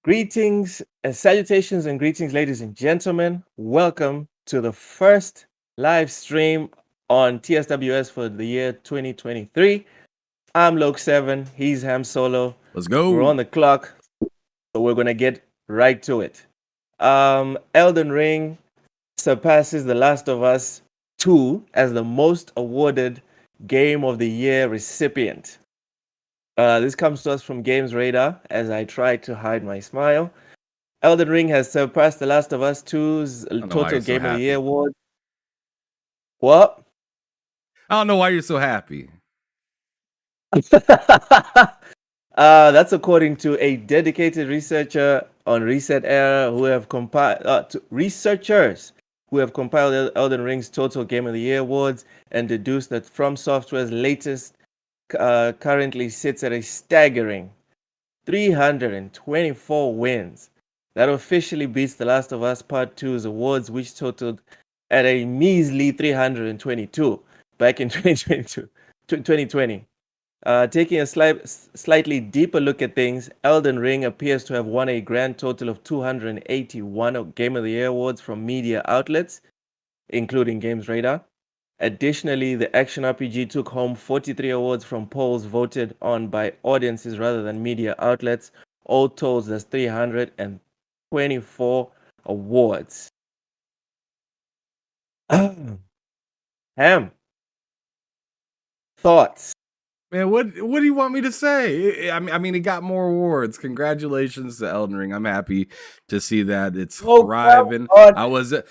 Greetings and salutations and greetings, ladies and gentlemen. Welcome to the first live stream on TSWS for the year 2023. I'm Loke7, he's Ham Solo. Let's go. We're on the clock, so we're going to get right to it. Elden Ring surpasses The Last of Us 2 as the most awarded Game of the Year recipient. This comes to us from Games Radar as I try to hide my smile. Elden Ring has surpassed The Last of Us 2's total Game of the Year award. What? I don't know why you're so happy. That's according to a dedicated researcher on Reset Era who have compiled researchers who have compiled Elden Ring's total Game of the Year awards and deduced that From Software's latest currently sits at a staggering 324 wins. That officially beats The Last of Us Part 2's awards, which totaled at a measly 322 back in 2020. Taking a slightly deeper look at things, Elden Ring appears to have won a grand total of 281 Game of the Year awards from media outlets, including Games Radar. Additionally, the action RPG took home 43 awards from polls voted on by audiences rather than media outlets. All told, that's 324 awards. Ham, thoughts? Man, what do you want me to say? I mean, it got more awards. Congratulations to Elden Ring. I'm happy to see that it's thriving. I was a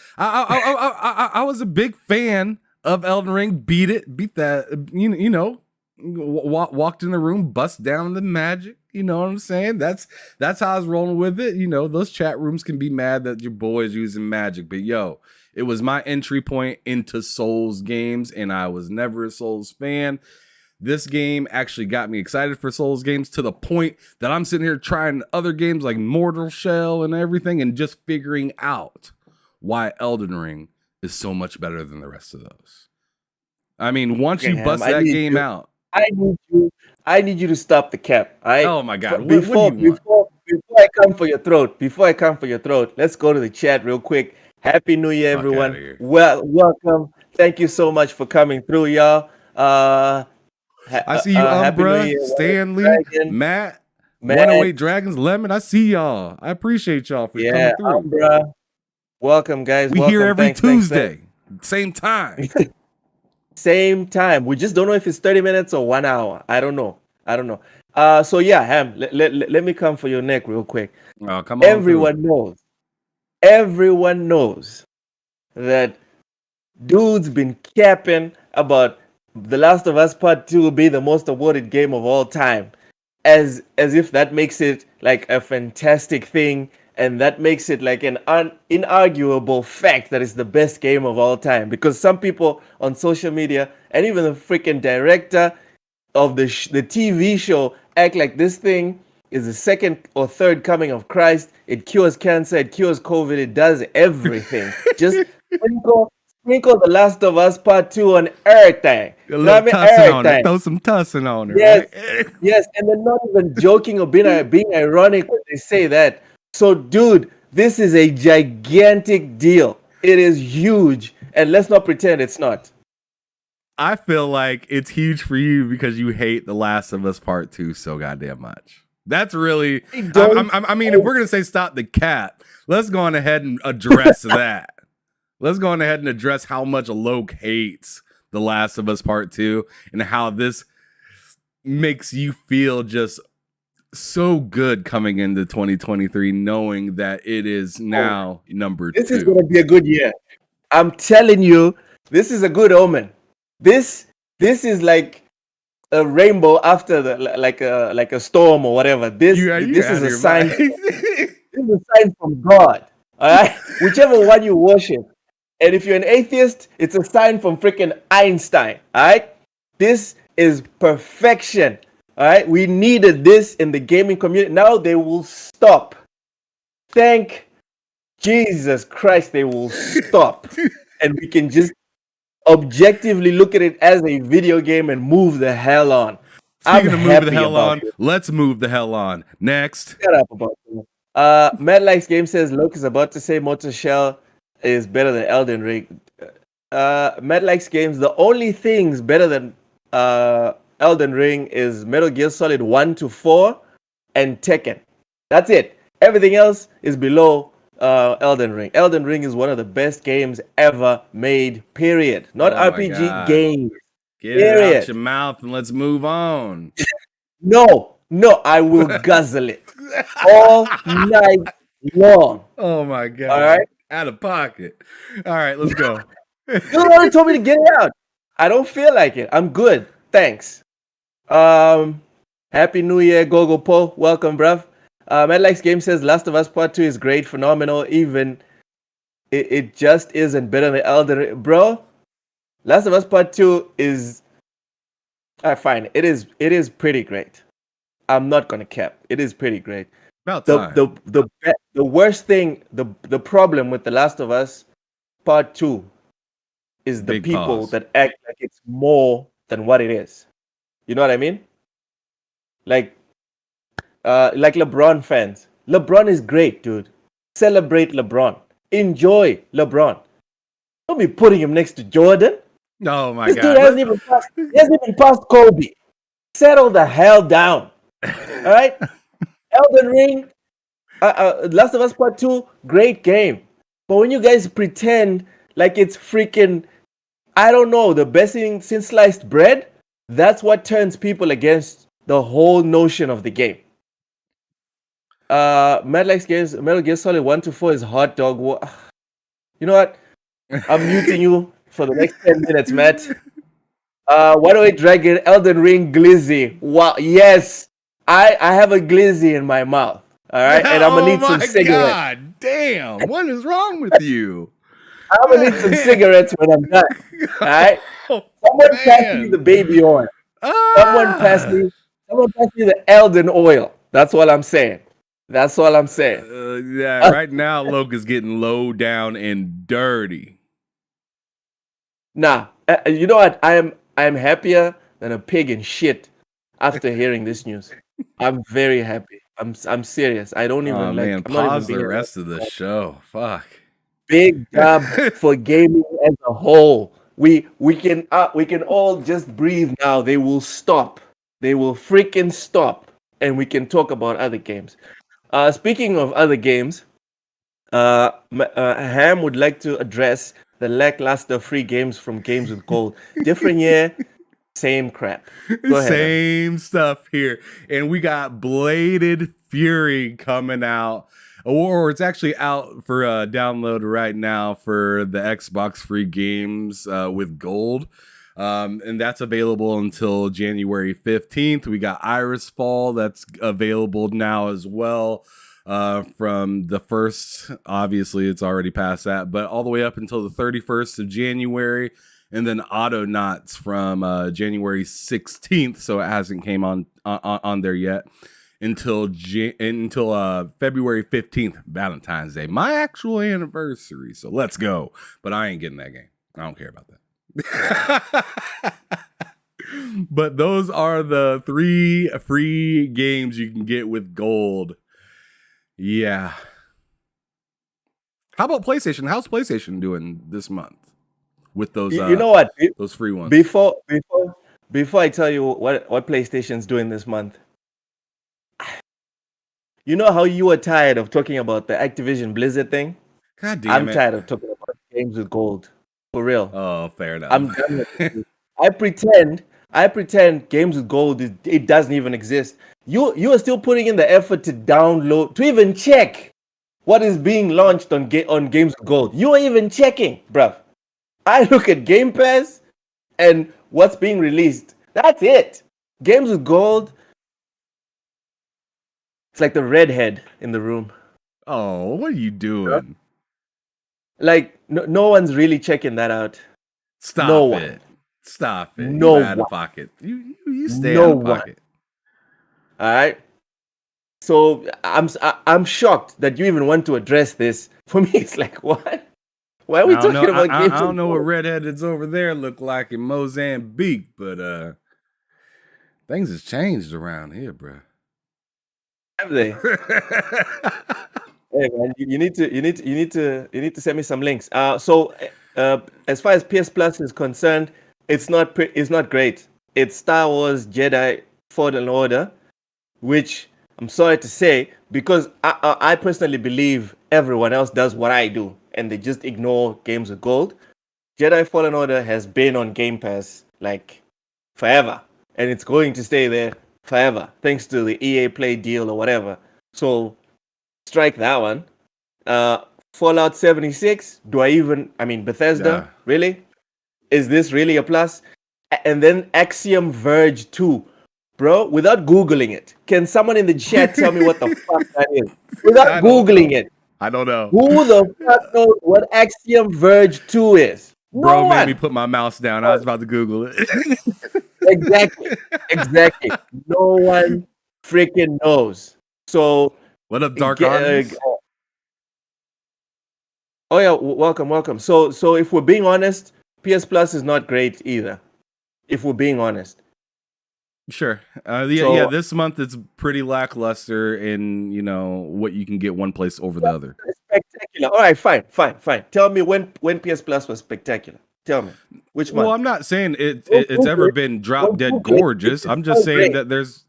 big fan of Elden Ring. Beat that. Walked in the room, bust down the magic. You know what I'm saying? That's how I was rolling with it. You know, those chat rooms can be mad that your boy is using magic, but yo, it was my entry point into Souls games, and I was never a Souls fan. This game actually got me excited for Souls games to the point that I'm sitting here trying other games like Mortal Shell and everything and just figuring out why Elden Ring is so much better than the rest of those. I mean, once you bust that game out. I need you to stop the cap. All right? Oh my God. Before I come for your throat, let's go to the chat real quick. Happy New Year, everyone. Welcome. Thank you so much for coming through, y'all. I see you, Umbra, Stanley, Matt, 108 Dragons, Lemon. I see y'all. I appreciate y'all for coming through. Umbra. Welcome, guys. We here every Tuesday. Same time. Same time. We just don't know if it's 30 minutes or 1 hour. I don't know. So yeah, Ham, let me come for your neck real quick. Oh, come on. Everyone knows that dude's been capping about The Last of Us Part 2 will be the most awarded game of all time. As if that makes it like a fantastic thing, and that makes it like an inarguable fact that it's the best game of all time. Because some people on social media, and even the freaking director of the TV show, act like this thing is the second or third coming of Christ. It cures cancer, it cures COVID, it does everything. Just sprinkle The Last of Us Part 2 on everything. A little tussin on it. Throw some tussin on it. Yes, right? Yes, and they're not even joking or being ironic when they say that. So, dude, this is a gigantic deal. It is huge, and let's not pretend it's not. I feel like it's huge for you because you hate The Last of Us Part 2 so goddamn much. That's really. I mean, if we're gonna say stop the cap, let's go on ahead and address that. Let's go on ahead and address how much Loke hates The Last of Us Part 2 and how this makes you feel just so good coming into 2023, knowing that it is now number 2. This is going to be a good year. I'm telling you, this is a good omen. This is like a rainbow after like a storm or whatever. This is a sign. This is a sign from God. All right, whichever one you worship. And if you're an atheist, it's a sign from freaking Einstein. All right, this is perfection. All right, we needed this in the gaming community. Now they will stop. Thank Jesus Christ, they will stop. And we can just objectively look at it as a video game and move the hell on. Speaking of moving the hell on, let's move the hell on. Next. Shut up about that. Mad Likes Game says Luke is about to say Mortal Shell is better than Elden Ring. Mad Likes Games, the only things better than Elden Ring is Metal Gear Solid 1 to 4 and Tekken. That's it. Everything else is below Elden Ring. Elden Ring is one of the best games ever made, period. Not RPG games. Get it out your mouth and let's move on. No, I will guzzle it all night long. Oh my God. All right? Out of pocket. All right, let's go. You already told me to get it out. I don't feel like it. I'm good. Thanks. Happy New Year, Gogo Po. Welcome, bruv. Mad Likes Game says Last of Us Part 2 is great, phenomenal, even it just isn't better than Elden Ring. Bro, Last of Us Part 2 is fine. It is pretty great. I'm not gonna cap. It is pretty great. About The time. the the the worst thing, the problem with The Last of Us Part 2 is the Big people pause. that act like it's more than what it is. You know what I mean? Like like LeBron fans. LeBron is great, dude. Celebrate LeBron. Enjoy LeBron. Don't be putting him next to Jordan. Oh my This dude God. hasn't even passed Kobe. Settle the hell down. All right? Elden Ring, Last of Us Part 2, great game. But when you guys pretend like it's freaking, I don't know, the best thing since sliced bread, that's what turns people against the whole notion of the game. Metal Gear Solid 1 to 4 is hot dog. You know what? I'm muting you for the next 10 minutes, Matt. Why don't we drag it? Elden Ring Glizzy. Wow, yes. I have a Glizzy in my mouth. All right, and I'm gonna Oh need some my cigarettes. God. Damn. What is wrong with you? I'm gonna need some cigarettes when I'm done. All right. Oh, Someone pass me the man. baby oil. Someone pass Ah. me. Someone pass me the Elden oil. That's all I'm saying. That's all I'm saying. Yeah, right now, Loke is getting low down and dirty. Nah, you know what? I am happier than a pig in shit after hearing this news. I'm very happy. I'm serious. I don't Oh even like. man, I'm not even pause the being rest of the show. Fuck. big dub for gaming as a whole. We can all just breathe now. They will stop. They will freaking stop, and we can talk about other games. Speaking of other games, Ham would like to address the lackluster free games from Games with Gold. Different year, same crap. Go ahead, Ham. Same stuff here. And we got Bladed Fury coming out. Or it's actually out for download right now for the Xbox free games with gold. And that's available until January 15th. We got Iris Fall that's available now as well. From the first, obviously it's already past that, but all the way up until the 31st of January. And then Autonauts from January 16th, so it hasn't came on there yet until February 15th, Valentine's Day, my actual anniversary. So let's go. But I ain't getting that game. I don't care about that. But those are the 3 free games you can get with gold. Yeah. How about PlayStation? How's PlayStation doing this month with those You know what? those free ones? Before I tell you what PlayStation's doing this month, you know how you were tired of talking about the Activision Blizzard thing? God damn I'm it. tired of talking about games with gold. For real. Oh, fair enough. I'm done with it. I pretend games with gold it doesn't even exist. You are still putting in the effort to download, to even check what is being launched on games with gold. You are even checking, bruv. I look at Game Pass and what's being released. That's it. Games with gold. It's like the redhead in the room. Oh, what are you doing? Like no one's really checking that out. Stop No one. it. Stop it. No You out one. of pocket. You stay No out of one. pocket. All right. So I'm shocked that you even want to address this. For me, it's like what? Why are we talking about games? I don't know what redheadeds over there look like in Mozambique, but things has changed around here, bro. Have they? Hey man, you need to send me some links. So as far as PS Plus is concerned, it's not great. It's Star Wars Jedi Fallen Order, which I'm sorry to say, because I personally believe everyone else does what I do, and they just ignore games with gold. Jedi Fallen Order has been on Game Pass like forever, and it's going to stay there forever, thanks to the EA Play deal or whatever. So strike that one. Fallout 76. I mean, Bethesda, Yeah. really? Is this really a plus? And then Axiom Verge 2. Bro, without Googling it, can someone in the chat tell me what the fuck that is? Without I don't Googling know. it. I don't know. Who the fuck knows what Axiom Verge 2 is? Bro No made me one. put my mouse down. I was about to Google it. Exactly. Exactly. No one freaking knows. So, What up, Dark ge- Artemis? oh yeah, welcome, welcome. So if we're being honest, PS Plus is not great either. If we're being honest. Sure. Yeah. So This month it's pretty lackluster in what you can get one place over the other. spectacular. All right, fine. Tell me when PS Plus was spectacular. Tell me which Well, month. I'm not saying Don't it's Google ever it. been drop Don't dead Google it. gorgeous. It's I'm just so saying great. that there's.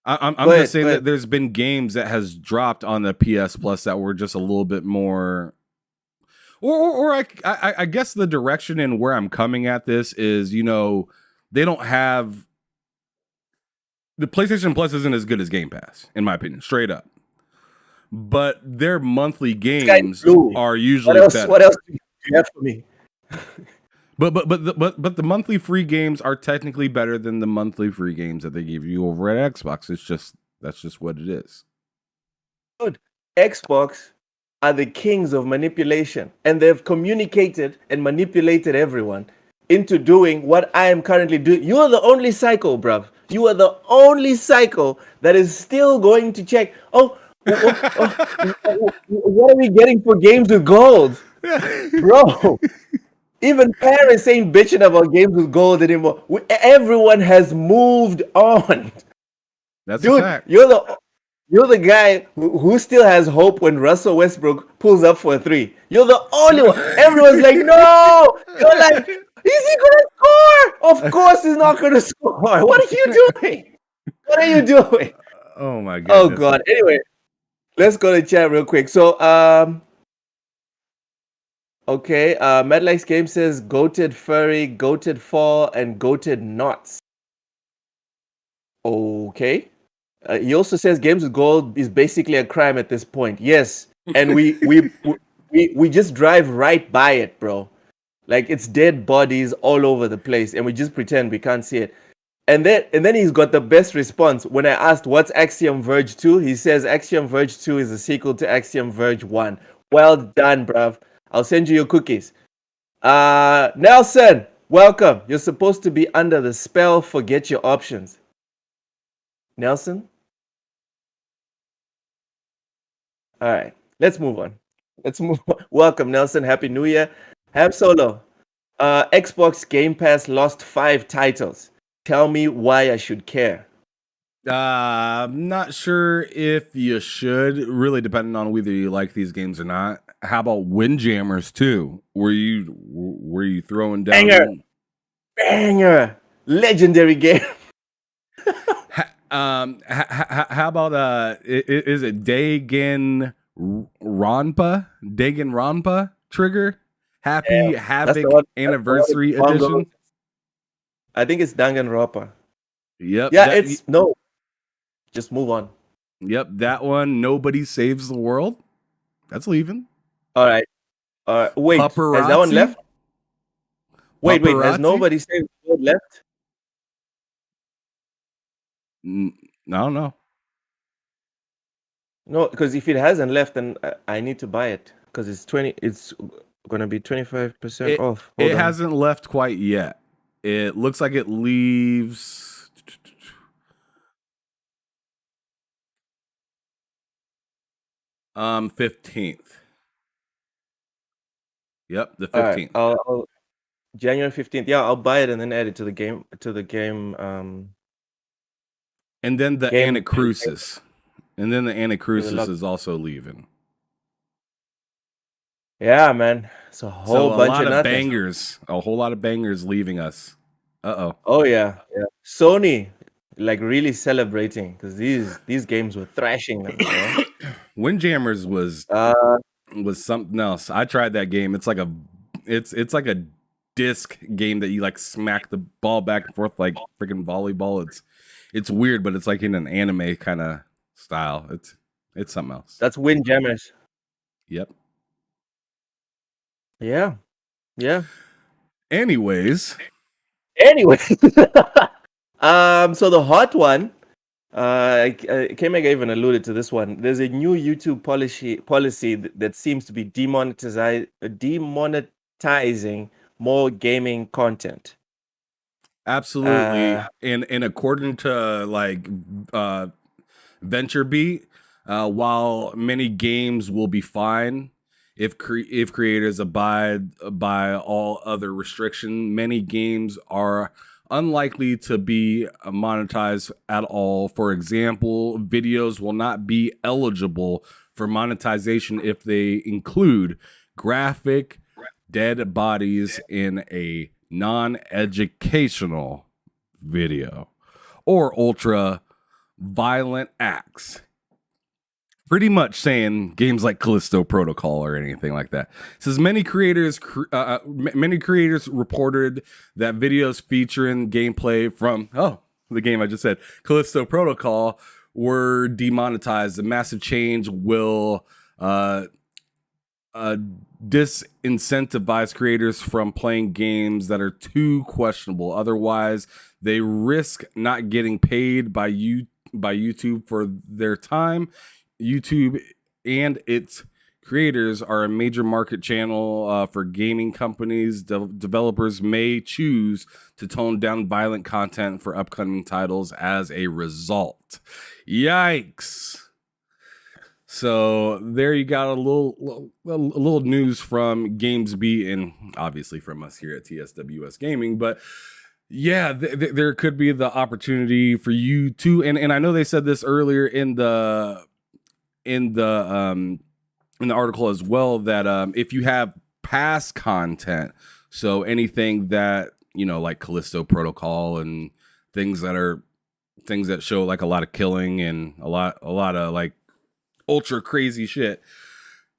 Go I'm just ahead. saying Go that ahead. there's been games that has dropped on the PS Plus that were just a little bit more. Or I guess the direction and where I'm coming at this is, they don't have the PlayStation Plus isn't as good as Game Pass, in my opinion, straight up. But their monthly This guy games blew me. are What usually else? What better. else do you have for me? But the monthly free games are technically better than the monthly free games that they give you over at Xbox. That's just what it is. Dude, Xbox are the kings of manipulation, and they've communicated and manipulated everyone into doing what I am currently doing. You are the only psycho, bruv. You are the only psycho that is still going to check. What are we getting for games with gold, bro? Even parents ain't bitching about games with gold anymore. Everyone has moved on. That's a Dude, fact. you're the guy who still has hope when Russell Westbrook pulls up for a three. You're the only one. Everyone's like, no. You're like, is he gonna score? Of course he's not gonna score. What are you doing? What are you doing? Oh my Oh goodness. god. Anyway, let's go to chat real quick. So okay, Madlax Game says goated furry, goated fall, and goated knots. Okay. He also says games with gold is basically a crime at this point. Yes, and we just drive right by it, bro. Like it's dead bodies all over the place, and we just pretend we can't see it. And then he's got the best response when I asked what's Axiom Verge 2. He says Axiom Verge 2 is a sequel to Axiom Verge 1. Well done, bruv. I'll send you your cookies. Nelson, welcome. You're supposed to be under the spell. Forget your options. Nelson. All right, let's move on. Let's move on. Welcome, Nelson. Happy New Year. Ham Solo. Xbox Game Pass lost 5 titles. Tell me why I should care. I'm not sure if you should, really depending on whether you like these games or not. How about Windjammers 2? Were you throwing down Banger. Legendary game. how about is it Danganronpa Trigger? Happy That's the Havoc one. That's the one with Anniversary bongos. Edition. I think it's Danganronpa. Yep. Yeah, it's no. Just move on. Yep, that one. Nobody Saves the World. That's leaving. All right. Wait, has that one Paparazzi. left? Wait. Has Paparazzi? nobody saved the world left? I don't know. No, because if it hasn't left, then I need to buy it because it's 20. It's gonna be 25% off. Hold It on. hasn't left quite yet. It looks like it leaves 15th. Yep, the 15th. All right, I'll January 15th. Yeah, I'll buy it and then add it to the game. And then the game- Anacrusis. And then the Anacrusis is also leaving. Yeah, man. It's a whole bunch of nothing. bangers. A whole lot of bangers leaving us. Uh-oh. Oh yeah. Sony, like really celebrating because these games were thrashing them. Windjammers was something else. I tried that game. It's like a disc game that you like smack the ball back and forth like freaking volleyball. It's weird, but it's like in an anime kind of style. It's something else. That's Windjammers. Yep. Yeah. Anyways. So the hot one K-Mega even alluded to this one. There's a new YouTube policy that seems to be demonetizing more gaming content. Absolutely. And according to like VentureBeat, while many games will be fine if creators abide by all other restrictions, many games are unlikely to be monetized at all. For example, videos will not be eligible for monetization if they include graphic dead bodies in a non-educational video or ultra violent acts. Pretty much saying games like Callisto Protocol or anything like that. It says many creators reported that videos featuring gameplay from the game I just said, Callisto Protocol, were demonetized. The massive change will disincentivize creators from playing games that are too questionable. Otherwise, they risk not getting paid by YouTube for their time. YouTube and its creators are a major market channel for gaming companies. Developers may choose to tone down violent content for upcoming titles as a result. Yikes. So there you got a little news from GamesBeat and obviously from us here at TSWS Gaming. But yeah, there could be the opportunity for you to, and I know they said this earlier in the article as well, that if you have past content, so anything that, you know, like Callisto Protocol and things that show like a lot of killing and a lot of like ultra crazy shit,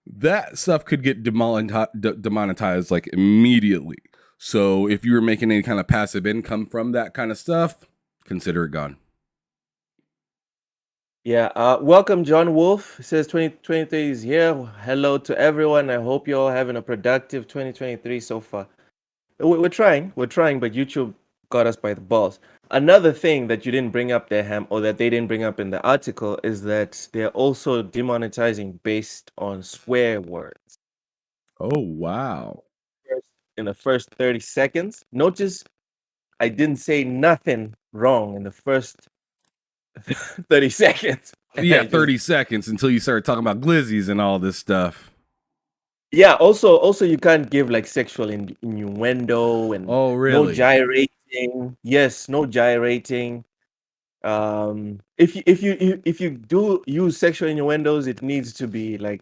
that stuff could get demonetized like immediately. So if you were making any kind of passive income from that kind of stuff, consider it gone. Yeah, welcome, John Wolf. It says 2023 is here. Hello to everyone. I hope you're all having a productive 2023 so far. We're trying, but YouTube got us by the balls. Another thing that you didn't bring up there, Ham, or that they didn't bring up in the article, is that they're also demonetizing based on swear words. Oh, wow. In the first 30 seconds. Notice I didn't say nothing wrong in the first 30 seconds. Yeah, 30 seconds until you start talking about glizzies and all this stuff. Yeah, also you can't give like sexual innuendo and oh, really? No gyrating. Yes, no gyrating. If you do use sexual innuendos, it needs to be like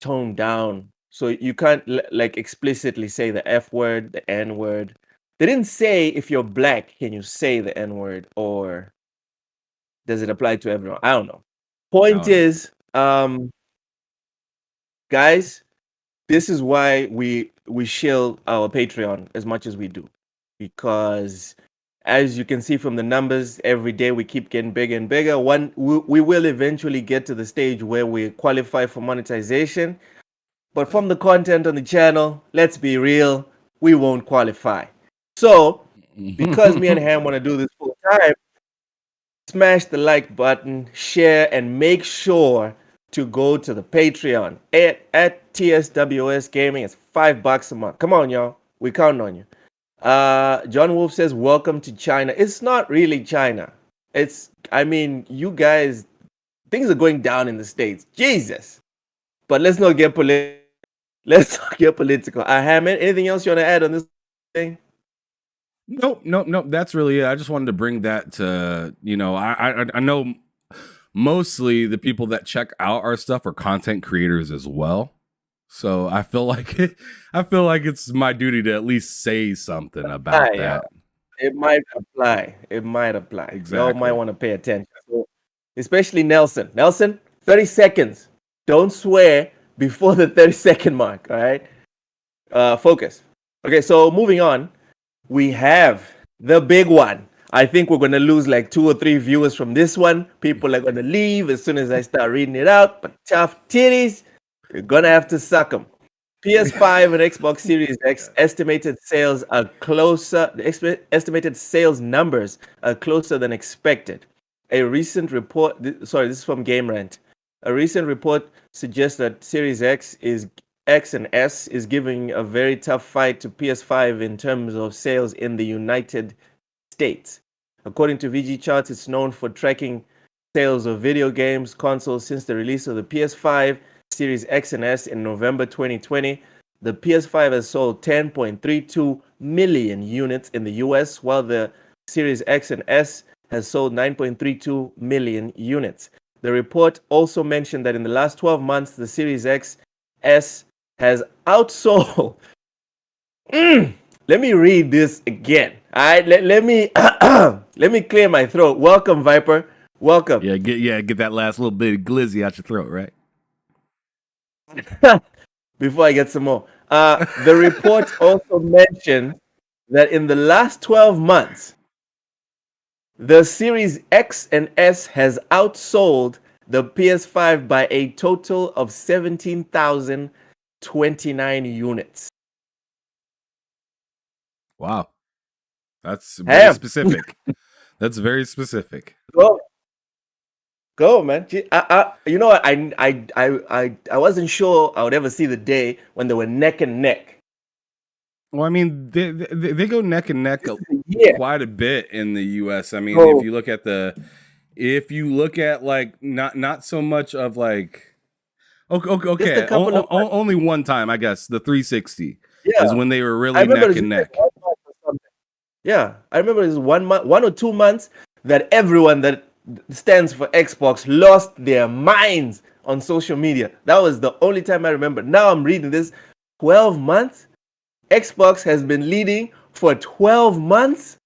toned down. So you can't like explicitly say the F word, the N word. They didn't say if you're black, can you say the N word, or does it apply to everyone? I don't know. Point is, guys, this is why we shield our Patreon as much as we do, because as you can see from the numbers, every day we keep getting bigger and bigger. We will eventually get to the stage where we qualify for monetization, but from the content on the channel, let's be real, we won't qualify. So because me and Ham want to do this full time, smash the like button, share, and make sure to go to the Patreon at TSWS Gaming. It's $5 a month. Come on, y'all. We count on you. John Wolf says, welcome to China. It's not really China. You guys, things are going down in the States. Jesus. But let's not get political. Hammond, anything else you want to add on this thing? Nope. That's really it. I just wanted to bring that to, I know mostly the people that check out our stuff are content creators as well. So I feel like it's my duty to at least say something about that. It might apply. Exactly. Y'all might want to pay attention. So, especially Nelson. 30 seconds. Don't swear before the 30-second mark. All right. Focus. Okay. So moving on, we have the big one. I think we're going to lose like 2 or 3 viewers from this one. People are going to leave as soon as I start reading it out. But tough titties, you're going to have to suck them. PS5 and Xbox Series X estimated sales numbers are closer than expected. a recent report. Sorry, this is from Game Rant. A recent report suggests that Series X and S is giving a very tough fight to PS5 in terms of sales in the United States. According to VG Charts, it's known for tracking sales of video games consoles since the release of the PS5, Series X and S in November 2020. The PS5 has sold 10.32 million units in the US, while the Series X and S has sold 9.32 million units. The report also mentioned that in the last 12 months, the Series X S has outsold. Let me read this again. All right, let me let me clear my throat. Welcome, Viper. Welcome. Get that last little bit of glizzy out your throat, right? Before I get some more. The report also mentioned that in the last 12 months, the Series X and S has outsold the PS5 by a total of 17,029 units. Wow. That's very Damn. specific. That's very specific. Go, man. You know what? I wasn't sure I would ever see the day when they were neck and neck. Well, I mean, they go neck and neck quite a bit in the U.S. I mean, if you look at like not so much of like okay, only one time, I guess, the 360 is when they were really neck and neck. Yeah, I remember it was 1 month, 1 or 2 months that everyone that stands for Xbox lost their minds on social media. That was the only time I remember. Now I'm reading this 12 months. Xbox has been leading for 12 months.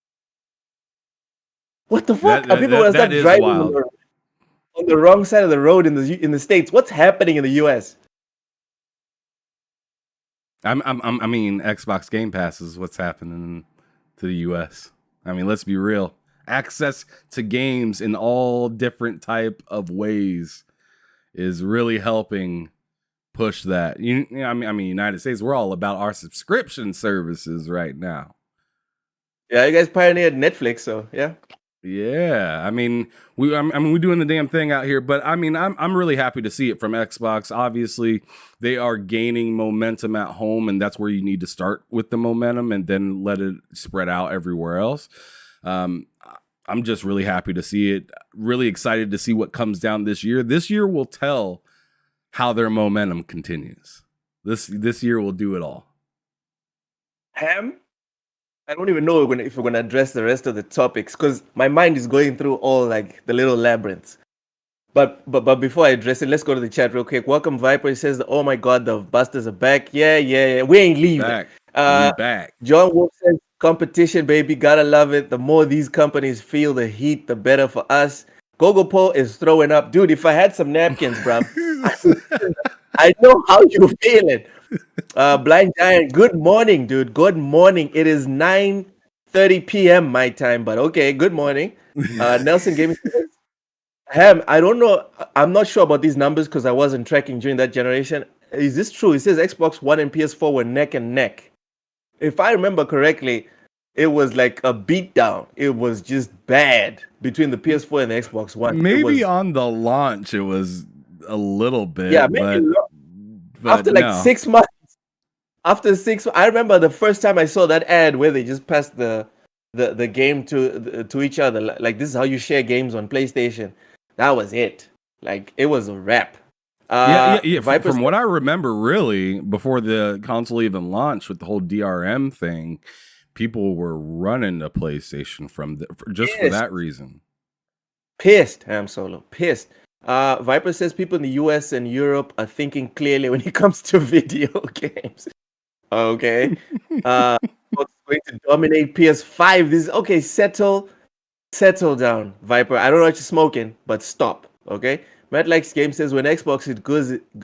What the fuck? Are people going to start driving on the wrong side of the road in the States? What's happening in the US? I mean, Xbox Game Pass is what's happening to the US. I mean, let's be real. Access to games in all different type of ways is really helping push that. I mean, United States, we're all about our subscription services right now. Yeah, you guys pioneered Netflix, so yeah. Yeah, I mean, we're doing the damn thing out here, but I mean, I'm really happy to see it from Xbox. Obviously, they are gaining momentum at home, and that's where you need to start with the momentum, and then let it spread out everywhere else. I'm just really happy to see it. Really excited to see what comes down this year. This year will tell how their momentum continues. This year will do it all. Ham? I don't even know if we're gonna address the rest of the topics because my mind is going through all like the little labyrinths. But before I address it, let's go to the chat real quick. Welcome, Viper. He says, "Oh my God, the Busters are back." Yeah. We ain't leaving. We back. John Wolf says, "Competition, baby. Gotta love it. The more these companies feel the heat, the better for us." Gogo Paul is throwing up, dude. If I had some napkins, bro, I know how you're feeling. Blind Giant, good morning, dude. Good morning. It is 9:30 p.m. my time, but okay, good morning. Nelson Gaming says, Ham, I don't know. I'm not sure about these numbers because I wasn't tracking during that generation. Is this true? It says Xbox One and PS4 were neck and neck. If I remember correctly, it was like a beatdown. It was just bad between the PS4 and the Xbox One. Maybe on the launch it was a little bit. Yeah, maybe but after like 6 months. After 6, I remember the first time I saw that ad where they just passed the game to each other. Like, this is how you share games on PlayStation. That was it. Like, it was a wrap. Yeah. From what I remember, really, before the console even launched with the whole DRM thing, people were running to PlayStation for that reason. Pissed, Ham Solo. Pissed. Viper says people in the US and Europe are thinking clearly when it comes to video games. Okay. What's going to dominate PS5? This okay, settle down, Viper. I don't know what you're smoking, but stop. Okay. Matt Likes Game says when Xbox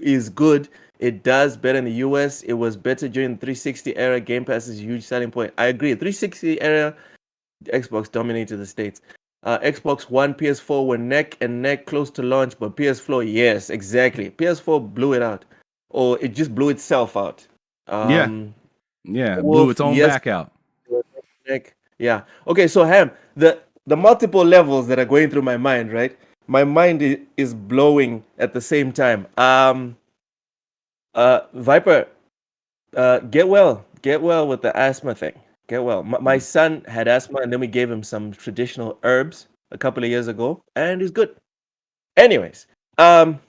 is good, it does better in the US. It was better during the 360 era. Game Pass is a huge selling point. I agree. 360 era, Xbox dominated the States. Xbox One, PS4 were neck and neck close to launch, but PS4, yes, exactly. PS4 blew it out, or it just blew itself out. It blew its own back out. Yeah. Okay, so Ham, the the multiple levels that are going through my mind, right? My mind is blowing at the same time. Viper, get well with the asthma thing. Get well. My son had asthma, and then we gave him some traditional herbs a couple of years ago, and he's good. Anyways, Ham,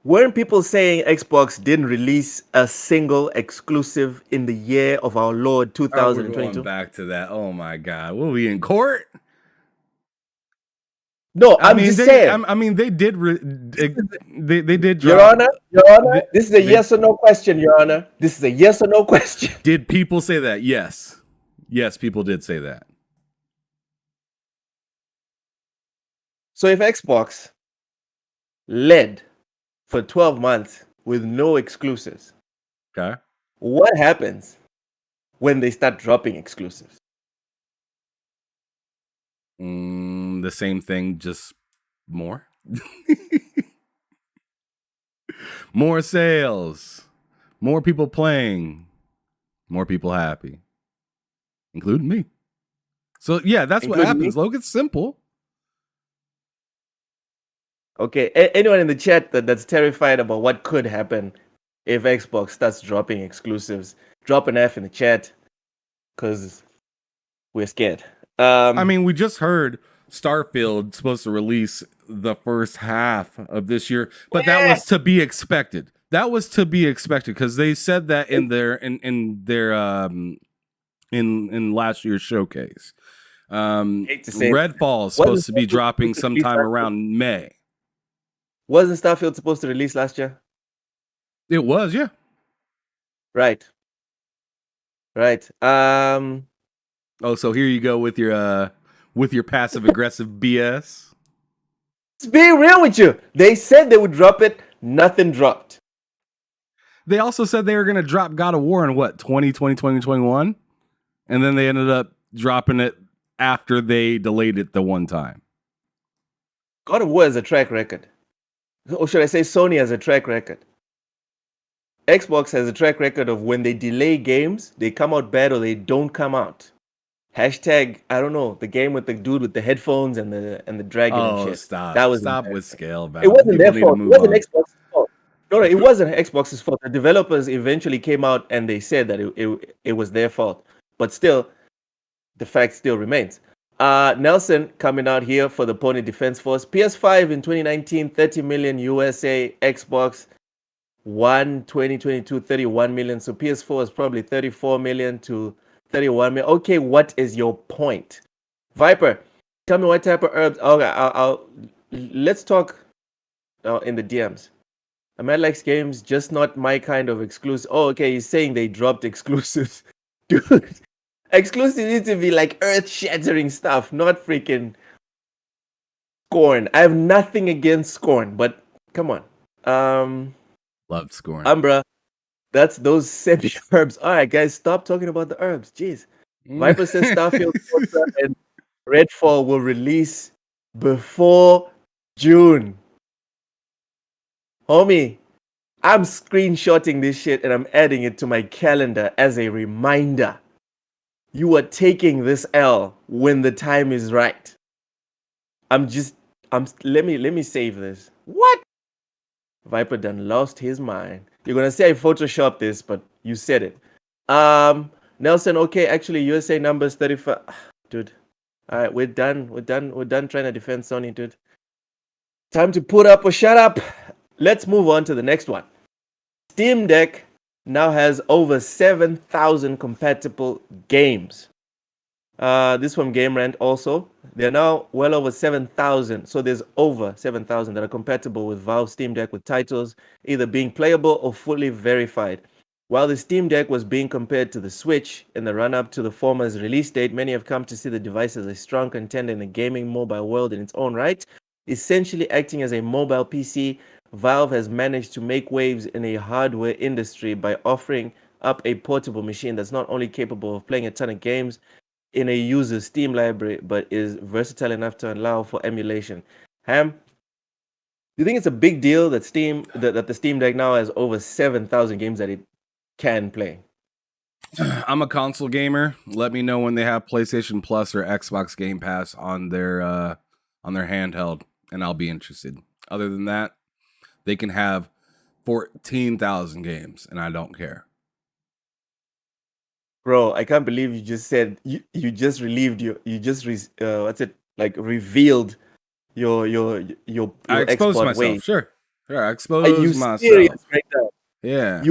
weren't people saying Xbox didn't release a single exclusive in the year of our Lord Oh, we're going 2022? back to that. Oh my God. Will we in court? No, I'm just saying. I mean, they did. They did drop. Your Honor, this is a yes or no question, Your Honor. This is a yes or no question. Did people say that? Yes. Yes, people did say that. So if Xbox led for 12 months with no exclusives, Okay. what happens when they start dropping exclusives? The same thing, just more. More sales, more people playing, more people happy, including me. So yeah, that's what happens. Logan, it's simple. Okay, anyone in the chat that's terrified about what could happen if Xbox starts dropping exclusives, drop an F in the chat, because we're scared. I mean, we just heard Starfield supposed to release the first half of this year, but that was to be expected. That was to be expected because they said that in their in last year's showcase. Redfall is supposed to be dropping sometime around May. Wasn't Starfield supposed to release last year? It was, yeah. Right. Oh, so here you go with your passive aggressive BS. Let's be real with you. They said they would drop it. Nothing dropped. They also said they were going to drop God of War in what, 2020, 2021? And then they ended up dropping it after they delayed it the one time. God of War has a track record. Or should I say Sony has a track record? Xbox has a track record of when they delay games, they come out bad or they don't come out. Hashtag, I don't know, the game with the dude with the headphones and the dragon and shit. Stop. That was stop with scale. It wasn't their fault. It wasn't Xbox's fault. No, it wasn't Xbox's fault. The developers eventually came out and they said that it was their fault. But still, the fact still remains. Nelson coming out here for the Pony Defense Force. PS5 in 2019, 30 million USA. Xbox One 2022, 31 million. So PS4 is probably 34 million to 31 million. Okay, what is your point? Viper, tell me what type of herbs. Okay, let's talk in the DMs. A man likes games, just not my kind of exclusive. Oh, okay, he's saying they dropped exclusives. Dude, exclusives need to be like earth-shattering stuff, not freaking Scorn. I have nothing against Scorn, but come on. Love Scorn. Umbra, that's those semi herbs. All right, guys, stop talking about the herbs. Jeez. Viper says Starfield and Redfall will release before June. Homie, I'm screenshotting this shit and I'm adding it to my calendar as a reminder. You are taking this L when the time is right. Let me save this. What? Viper done lost his mind. You're gonna say I photoshopped this, but you said it. Nelson, okay, actually USA numbers 35. Dude. Alright, we're done trying to defend Sony, dude. Time to put up or shut up. Let's move on to the next one. Steam Deck now has over 7,000 compatible games. This from Game Rant also. They're now well over 7,000. So there's over 7,000 that are compatible with Valve Steam Deck with titles either being playable or fully verified. While the Steam Deck was being compared to the Switch in the run-up to the former's release date, many have come to see the device as a strong contender in the gaming mobile world in its own right. Essentially acting as a mobile PC, Valve has managed to make waves in a hardware industry by offering up a portable machine that's not only capable of playing a ton of games in a user's Steam library, but is versatile enough to allow for emulation. Ham, do you think it's a big deal that the Steam Deck now has over 7,000 games that it can play? I'm a console gamer. Let me know when they have PlayStation Plus or Xbox Game Pass on their handheld, and I'll be interested. Other than that, they can have 14,000 games, and I don't care. Bro, I can't believe you just said you just relieved what's it like revealed your I exposed export myself. way. Sure. I Are exposed you myself. serious right now? Yeah.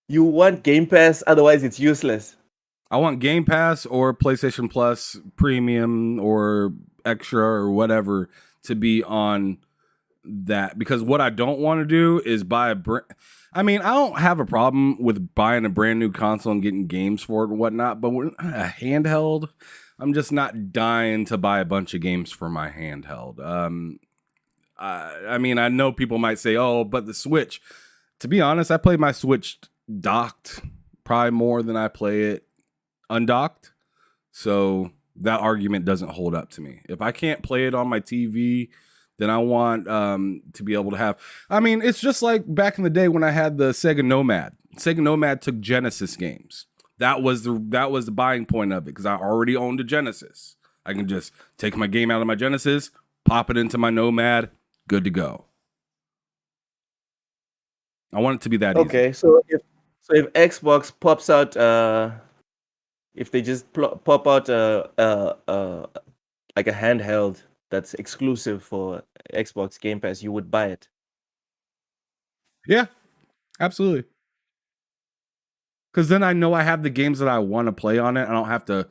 You want Game Pass, otherwise it's useless. I want Game Pass or PlayStation Plus Premium or Extra or whatever to be on that, because what I don't want to do is buy I mean, I don't have a problem with buying a brand new console and getting games for it and whatnot, but when a handheld, I'm just not dying to buy a bunch of games for my handheld. I mean, I know people might say, "Oh, but the Switch." To be honest, I play my Switch docked probably more than I play it undocked. So that argument doesn't hold up to me. If I can't play it on my TV, then I want to be able to have. I mean, it's just like back in the day when I had the Sega Nomad. Sega Nomad took Genesis games. That was the buying point of it, because I already owned a Genesis. I can just take my game out of my Genesis, pop it into my Nomad, good to go. I want it to be that easy. Okay, so if Xbox pops out, if they just pop out like a handheld that's exclusive for Xbox Game Pass, you would buy it. Yeah, absolutely. Because then I know I have the games that I want to play on it. I don't have to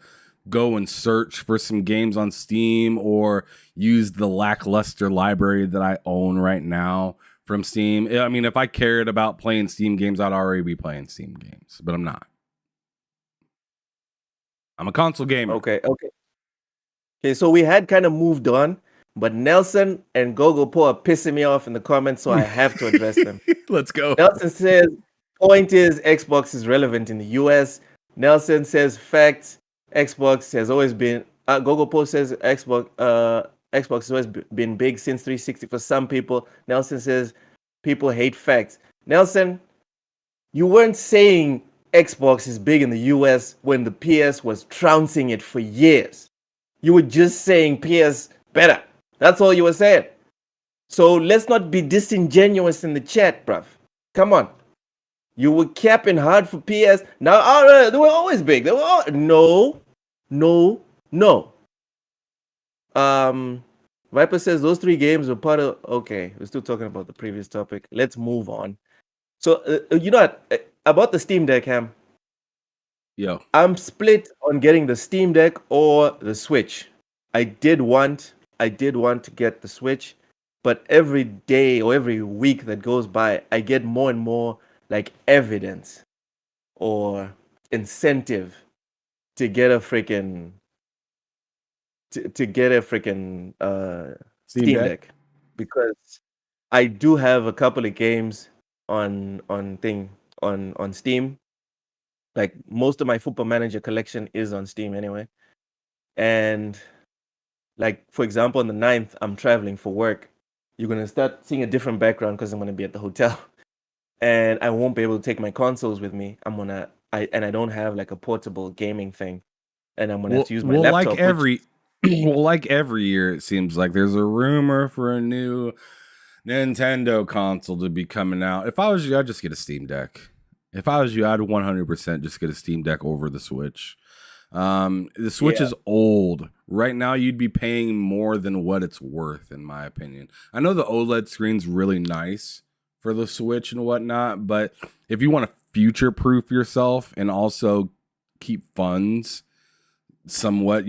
go and search for some games on Steam or use the lackluster library that I own right now from Steam. I mean, if I cared about playing Steam games, I'd already be playing Steam games, but I'm not. I'm a console gamer. Okay. So we had kind of moved on, but Nelson and Gogopo are pissing me off in the comments, so I have to address them. Let's go. Nelson says, point is Xbox is relevant in the US. Nelson says, facts, Xbox has always been, Gogopo says Xbox has always been big since 360 for some people. Nelson says, people hate facts. Nelson, you weren't saying Xbox is big in the US when the PS was trouncing it for years. You were just saying PS better. That's all you were saying. So let's not be disingenuous in the chat, bruv. Come on. You were capping hard for PS. Now, they were always big. They were no. Viper says those 3 games were part of. Okay, we're still talking about the previous topic. Let's move on. So, you know what? About the Steam Deck, Ham. Yo. I'm split on getting the Steam Deck or the Switch. I did want to get the Switch, but every day or every week that goes by, I get more and more like evidence or incentive to get a freaking Steam Deck, because I do have a couple of games on Steam. Like most of my Football Manager collection is on Steam anyway. And like, for example, on the 9th, I'm traveling for work. You're going to start seeing a different background because I'm going to be at the hotel. And I won't be able to take my consoles with me. I don't have like a portable gaming thing. And I'm going to have to use my laptop. Like every year, it seems like there's a rumor for a new Nintendo console to be coming out. If I was you, I'd just get a Steam Deck. If I was you, I'd 100% just get a Steam Deck over the Switch. The Switch is old. Right now, you'd be paying more than what it's worth, in my opinion. I know the OLED screen's really nice for the Switch and whatnot, but if you want to future-proof yourself and also keep funds somewhat,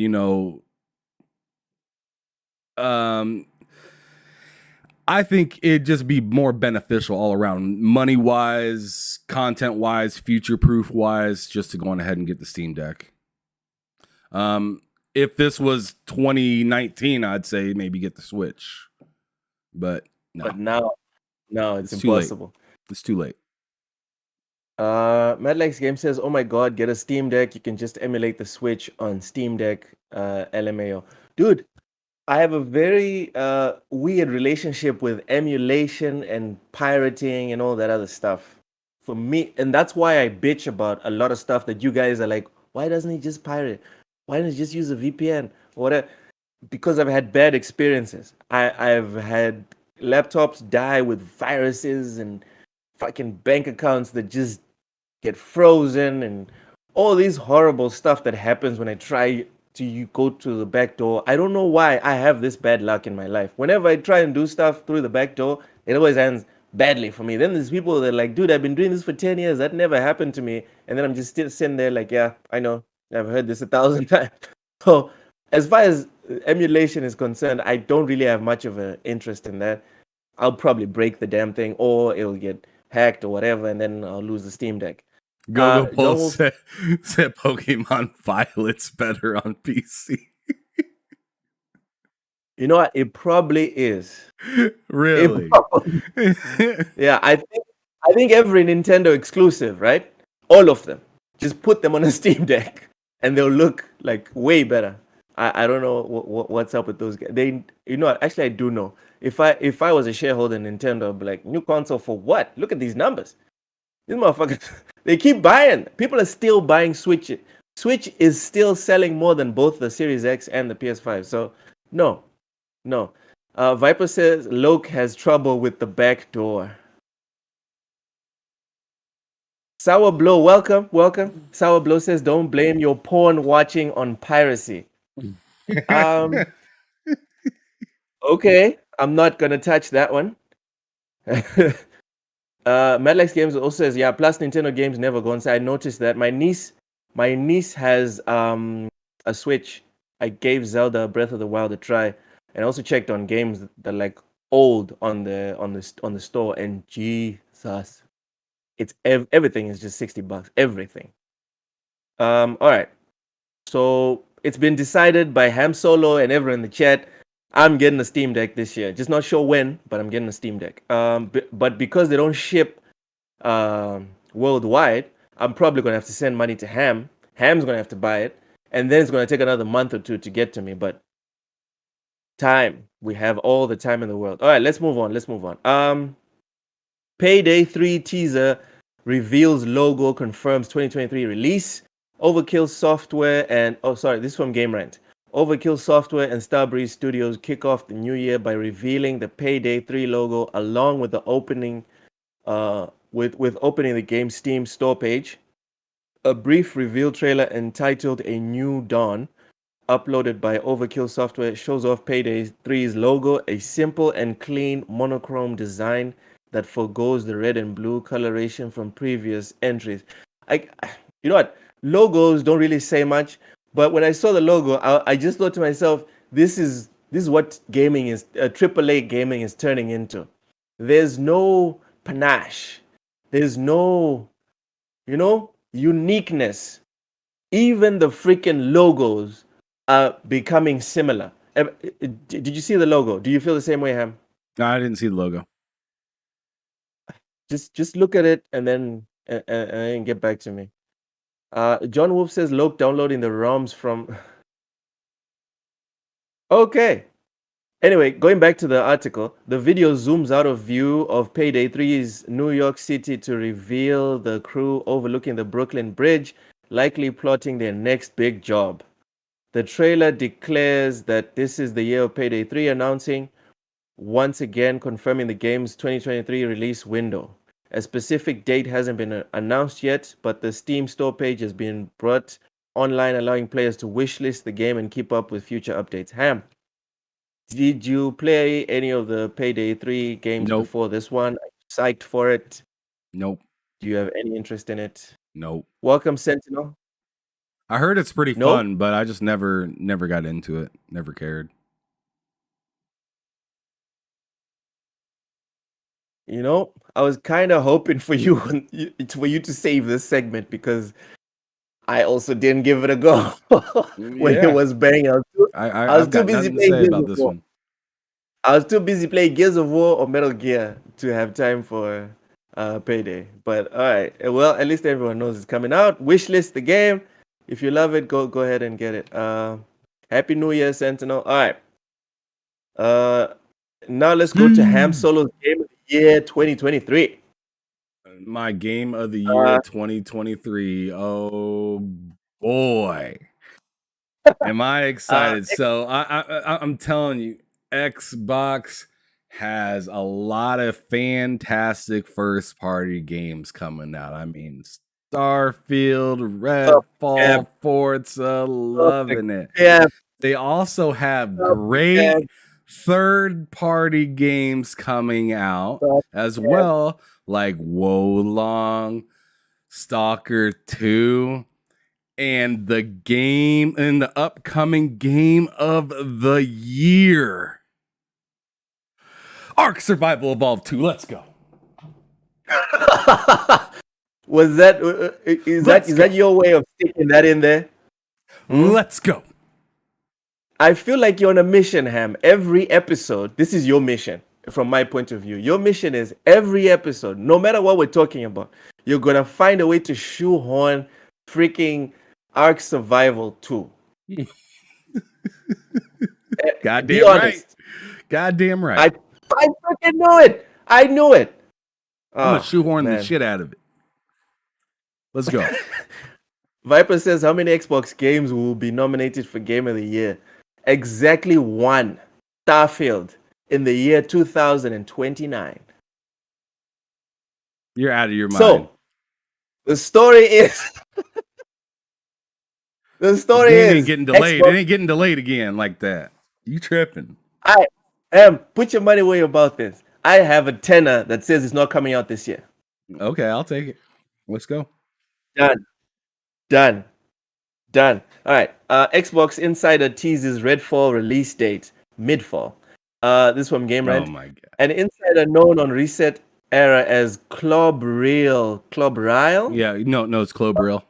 I think it'd just be more beneficial all around, money-wise, content-wise, future-proof-wise, just to go on ahead and get the Steam Deck. If this was 2019, I'd say maybe get the Switch. But no. But now it's impossible. It's too late. Madlex Game says, oh my god, get a Steam Deck. You can just emulate the Switch on Steam Deck, LMAO. Dude, I have a very weird relationship with emulation and pirating and all that other stuff. for me, and that's why I bitch about a lot of stuff that you guys are like, why doesn't he just pirate? Why doesn't he just use a VPN? Whatever. Because I've had bad experiences. I've had laptops die with viruses and fucking bank accounts that just get frozen and all these horrible stuff that happens when I try to go to the back door. I don't know why I have this bad luck in my life. Whenever I try and do stuff through the back door, it always ends badly for me. Then there's people that are like, dude, I've been doing this for 10 years. That never happened to me. And then I'm just still sitting there like, yeah, I know. I've heard this 1,000 times. So as far as emulation is concerned, I don't really have much of an interest in that. I'll probably break the damn thing or it'll get hacked or whatever, and then I'll lose the Steam Deck. Go John Pulse Wolf, said Pokemon Violet's better on PC. you know what? It probably is. Really? Yeah, I think every Nintendo exclusive, right? All of them. Just put them on a Steam Deck, and they'll look like way better. I don't know what's up with those guys. They, you know, actually I do know. If I was a shareholder in Nintendo, I'd be like, new console for what? Look at these numbers. These motherfuckers, they keep buying. People are still buying Switch. Switch is still selling more than both the Series X and the PS5. So no, no. Viper says Loke has trouble with the back door. Sour Blow, welcome, welcome. Sour Blow says, don't blame your porn watching on piracy. Okay, I'm not gonna touch that one. Madlex Games also says, yeah, plus Nintendo games never go inside. I noticed that. My niece has a Switch. I gave Zelda Breath of the Wild a try, and also checked on games that are like old on the store. And Jesus, it's everything is just $60. Everything. All right. So it's been decided by Ham Solo and everyone in the chat. I'm getting a Steam Deck this year. Just not sure when, but I'm getting a Steam Deck. But because they don't ship worldwide, I'm probably gonna have to send money to Ham. Ham's gonna have to buy it, and then it's gonna take another month or two to get to me. But time, we have all the time in the world. All right, let's move on. Let's move on. Payday 3 teaser reveals logo, confirms 2023 release. Overkill Software and this is from Game Rant. Overkill Software and Starbreeze Studios kick off the new year by revealing the Payday 3 logo along with the opening with opening the game's Steam store page. A brief reveal trailer entitled A New Dawn, uploaded by Overkill Software, shows off Payday 3's logo, a simple and clean monochrome design that forgoes the red and blue coloration from previous entries. You know what? Logos don't really say much, but when I saw the logo, I just thought to myself, this is what gaming is, AAA gaming is turning into. There's no panache. There's no, uniqueness. Even the freaking logos are becoming similar. Did you see the logo? Do you feel the same way, Ham? No, I didn't see the logo. Just look at it and then get back to me. John Wolf says Loke downloading the ROMs from. Okay. Anyway, going back to the article, the video zooms out of view of Payday 3's New York City to reveal the crew overlooking the Brooklyn Bridge, likely plotting their next big job. The trailer declares that this is the year of Payday 3, announcing once again confirming the game's 2023 release window. A specific date hasn't been announced yet, but the Steam store page has been brought online, allowing players to wishlist the game and keep up with future updates. Ham, did you play any of the Payday 3 games before this one? Are you psyched for it? Nope. Do you have any interest in it? Nope. Welcome, Sentinel. I heard it's pretty fun, but I just never got into it. Never cared. You know, I was kind of hoping for you to save this segment because I also didn't give it a go when it was banging. I was too busy playing Gears of War. I was too busy playing Gears of War or Metal Gear to have time for Payday. But all right, well, at least everyone knows it's coming out. Wishlist the game. If you love it, go ahead and get it. Happy New Year, Sentinel. All right. Now let's go to Ham Solo's Game of the Year 2023. My game of the year Uh, 2023. Oh boy. Am I uh, excited? So I'm telling you, Xbox has a lot of fantastic first party games coming out. I mean, Starfield, yeah, Redfall, Forza, loving it. yeah, They also have great third party games coming out as well, like Wolong, Stalker 2, and the upcoming game of the year, Ark Survival Evolved 2. Let's go. Was that Let's is go. that your way of sticking that in there? Let's go. I feel like you're on a mission, Ham. Every episode, this is your mission from my point of view. Your mission is every episode, no matter what we're talking about, you're gonna find a way to shoehorn freaking Ark Survival 2. Be Goddamn right. honest. Goddamn right. I freaking knew it. I knew it. I'm gonna Oh, shoehorn the man. shit out of it. Let's go. Viper says, how many Xbox games will be nominated for Game of the Year? Exactly one. Starfield in the year 2029. You're out of your mind. So, the story is... the story Game is... ain't getting delayed. Xbox, It ain't getting delayed again like that. You tripping. I am... Put your money where your mouth is. I have a tenner that says it's not coming out this year. Okay, I'll take it. Let's go. Done. All right. Xbox Insider teases Redfall release date mid-fall. This from Game Rant. Oh my god. An insider known on Reset Era as Clobril. Yeah, no, it's Clobril.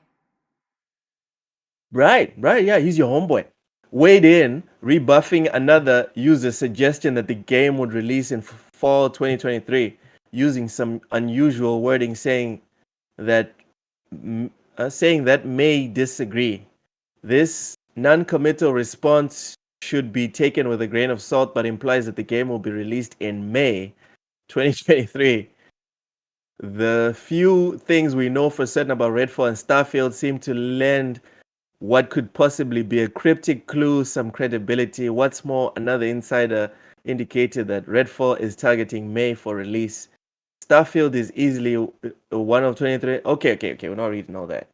Right. Yeah, he's your homeboy. Weighed in, rebuffing another user's suggestion that the game would release in fall 2023, using some unusual wording, saying that may disagree. This non-committal response should be taken with a grain of salt, but implies that the game will be released in May 2023. The few things we know for certain about Redfall and Starfield seem to lend what could possibly be a cryptic clue some credibility. What's more, another insider indicated that Redfall is targeting May for release. Starfield is easily one of 23. Okay. We're not reading all that.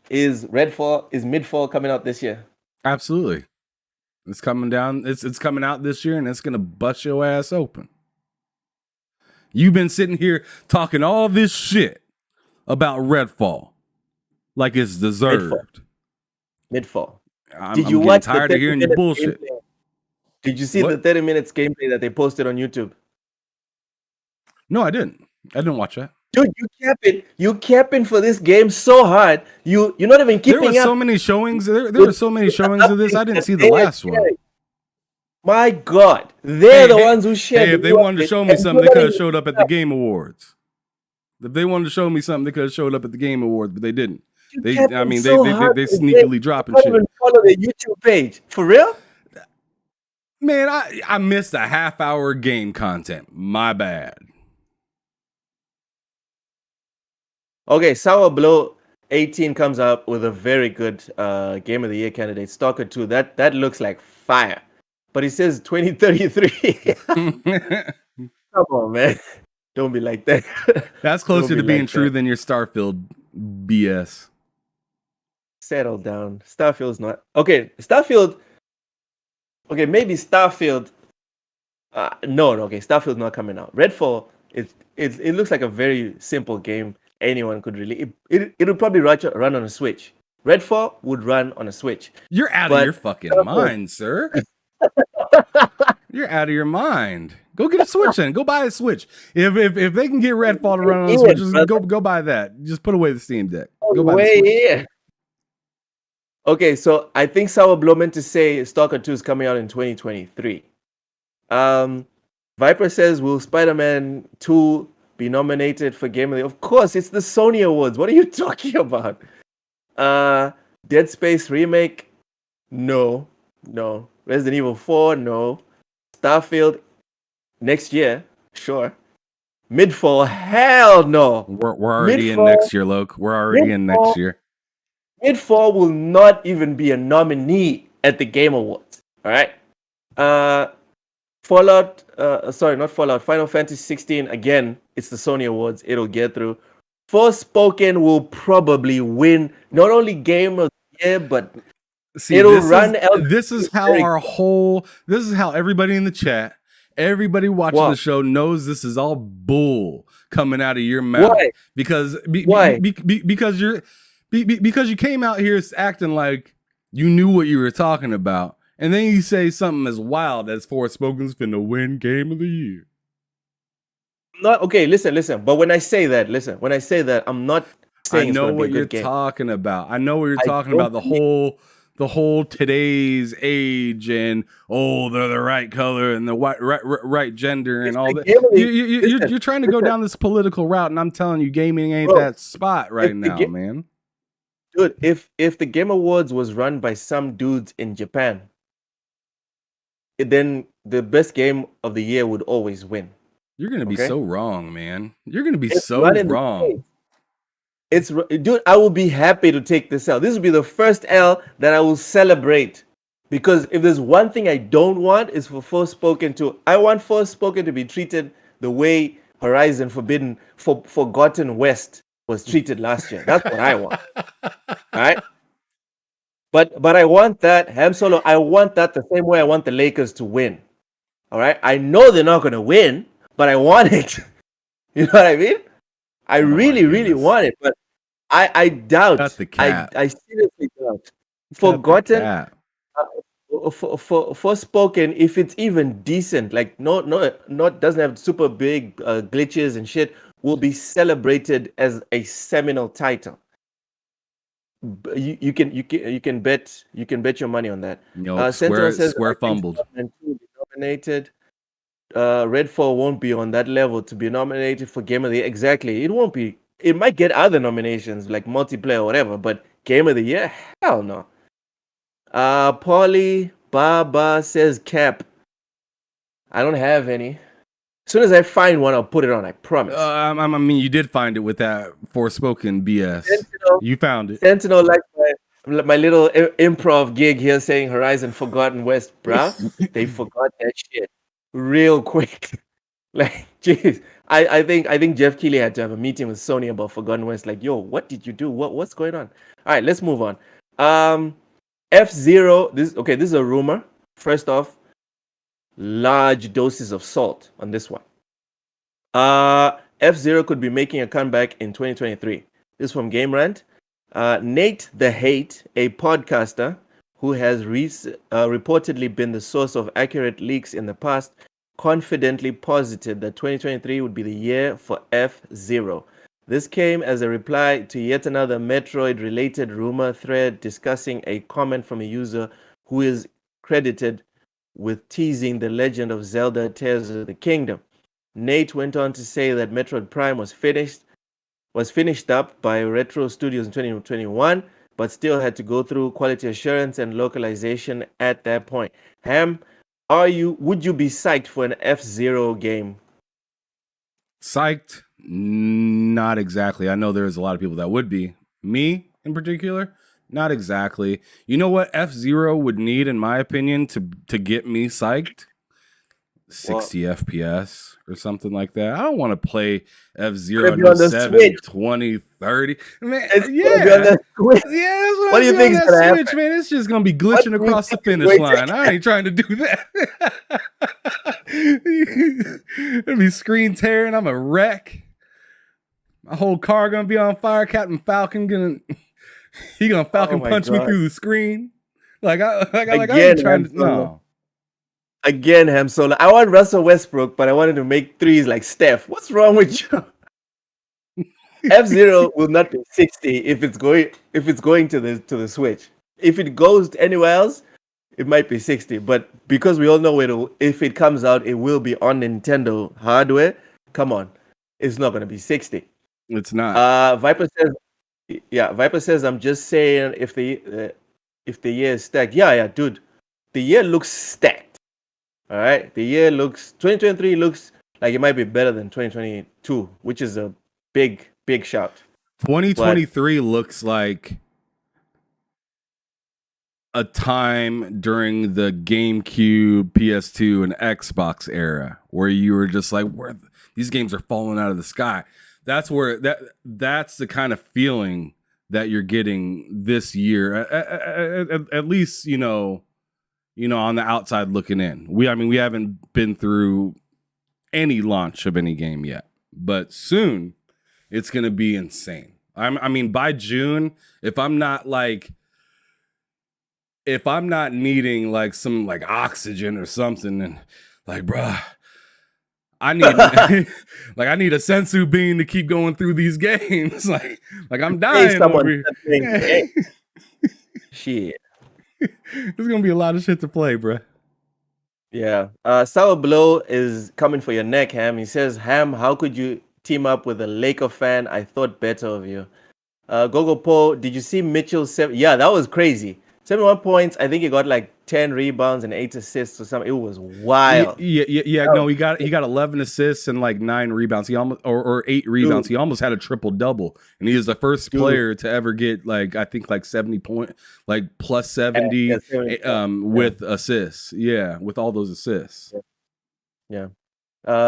Is mid-fall coming out this year? Absolutely. It's coming down. It's coming out this year, and it's gonna bust your ass open. You've been sitting here talking all this shit about Redfall like it's deserved. Mid-fall. Did you watch tired of hearing your bullshit? Gameplay? Did you see the 30 minutes gameplay that they posted on YouTube? No, I didn't. I didn't watch that. Dude, you capping for this game so hard. You're not even keeping up. There were so many showings. There were so many showings of this. I didn't see the last one. My God, they're the ones who shared. Hey, if they wanted to show me something, they could have showed up at the Game Awards. If they wanted to show me something, they could have showed up at the Game Awards, but they didn't. They sneakily dropping shit. Even follow the YouTube page for real. Man, I missed a half-hour game content. My bad. Okay, Sour Blow 18 comes up with a very good Game of the Year candidate, Stalker 2. That looks like fire. But he says 2033. Come on, man. Don't be like that. That's closer to being true than your Starfield BS. Settle down. Starfield's not. Okay, Starfield. Okay, maybe Starfield. No, okay, Starfield's not coming out. Redfall, it looks like a very simple game. Anyone could really. It would probably run on a Switch. Redfall would run on a Switch. You're out of your fucking mind, sir. You're out of your mind. Go get a Switch then. Go buy a Switch. If they can get Redfall to run on a Switch, just go buy that. Just put away the Steam Deck. Go buy the Switch. Here. Okay, so I think Sour Blow meant to say Stalker 2 is coming out in 2023. Viper says, will Spider-Man 2 be nominated for Game of the Year? Of course, it's the Sony Awards. What are you talking about? Dead Space Remake? No. Resident Evil 4? No. Starfield? Next year? Sure. Midfall, hell no. We're already in Midfall, next year, Loke. We're already in next Midfall, year. Midfall will not even be a nominee at the Game Awards. All right. Uh, Fallout, sorry, not Fallout. Final Fantasy 16. Again, it's the Sony Awards. It'll get through. Forspoken will probably win not only Game of the Year, but See, it'll run Elden this is Ring how very our close. whole this is how everybody in the chat, everybody watching the Wow. show knows this is all bull coming out of your mouth Why? because Why? because because you came out here acting like you knew what you were talking about, and then you say something as wild as Forspoken's finna win Game of the Year. Not okay. Listen. But when I say that, I'm not I saying it's know going to be a what you're good game. talking about. I know what you're I talking don't about. believe The whole today's age and oh, they're the right color and the right gender and it's all the that. game of the You're trying to go listen, down this political route, and I'm telling you, gaming ain't bro. that spot If right the now, game, man. dude, if the Game Awards was run by some dudes in Japan, then the best game of the year would always win. You're gonna be Okay, so wrong, man. You're gonna be it's so run in the wrong. States. Dude, I will be happy to take this L. This will be the first L that I will celebrate. Because if there's one thing I don't want is for Forspoken to, I want Forspoken to be treated the way Horizon Forgotten West was treated last year. That's what I want. All right. But I want that Ham Solo. I want that the same way I want the Lakers to win. All right. I know they're not going to win, but I want it. You know what I mean? I Oh my really goodness. want it, but I Cut doubt. the I cap. I seriously doubt. Cut the Forgotten, cap. Forspoken, if it's even decent, like not doesn't have super big glitches and shit, will be celebrated as a seminal title. You can bet your money on that. Nope. Sentinel says I Square think fumbled. 2002 will be nominated. Redfall won't be on that level to be nominated for Game of the Year. Exactly, it won't be. It might get other nominations like multiplayer or whatever, but Game of the Year, hell no. Paulie Baba says Cap. I don't have any. As soon as I find one, I'll put it on. I promise. I mean, you did find it with that Forspoken BS. Sentinel, You found it. Sentinel, like my little improv gig here, saying Horizon Forgotten West, bruh. They forgot that shit real quick. Like, jeez. I think Jeff Keighley had to have a meeting with Sony about Forgotten West. Like, yo, what did you do? What's going on? All right, let's move on. F-Zero. This is a rumor. First off, large doses of salt on this one. F-Zero could be making a comeback in 2023. This is from Game Rant. Nate the Hate, a podcaster who has reportedly been the source of accurate leaks in the past, confidently posited that 2023 would be the year for F-Zero. This came as a reply to yet another Metroid-related rumor thread discussing a comment from a user who is credited with teasing The Legend of Zelda Tears of the Kingdom. Nate went on to say that Metroid Prime was finished up by Retro Studios in 2021, but still had to go through quality assurance and localization at that point. Ham, would you be psyched for an F-Zero game? Psyched? Not exactly. I know there's a lot of people that would be. Me in particular, not exactly. You know what F-Zero would need, in my opinion, to get me psyched? 60 FPS or something like that. I don't want to play F-Zero Gonna be on the 7, Switch. 20, 30. Man, It's yeah. gonna be on the Switch. Yeah, that's what What do you I think on is that gonna Switch, happen? man. It's just gonna be What glitching do you across the think is finish going to line. I ain't trying to do that. It'll be screen tearing. I'm a wreck. My whole car gonna be on fire. Captain Falcon gonna Falcon my punch me God. through the screen. I Again, ain't trying Han to Solo. no. Again, Ham Solo. I want Russell Westbrook, but I wanted to make threes like Steph. What's wrong with you? F-Zero will not be 60 if it's going to the Switch. If it goes anywhere else, it might be 60. But because we all know if it comes out, it will be on Nintendo hardware. Come on, it's not gonna be 60. It's not. Viper says, I'm just saying if the year is stacked. Yeah, dude, the year looks stacked. All right, the year looks 2023 looks Like it might be better than 2022, which is a big shout. 2023 looks like a time during the GameCube, PS2, and Xbox era where you were just like, where these games are falling out of the sky. That's where that's the kind of feeling that you're getting this year. At least on the outside looking in. We haven't been through any launch of any game yet, but soon it's gonna be insane. I mean, by June, if I'm not needing like some like oxygen or something, and like, bruh, I need I need a sensu bean to keep going through these games. like I'm dying over here. Shit. There's gonna be a lot of shit to play, bruh. Yeah. Sour Blow is coming for your neck, Ham. He says, Ham, how could you team up with a Laker fan? I thought better of you. Gogo Po, did you see Mitchell? Yeah, that was crazy. 71 points. I think he got like 10 rebounds and 8 assists or something. It was wild. Yeah. No, he got 11 assists and like 9 rebounds. He almost or 8 rebounds. Dude. He almost had a triple double, and he is the first player to ever get like, I think, like 70 point, like plus 70 with assists. Yeah, with all those assists. Yeah.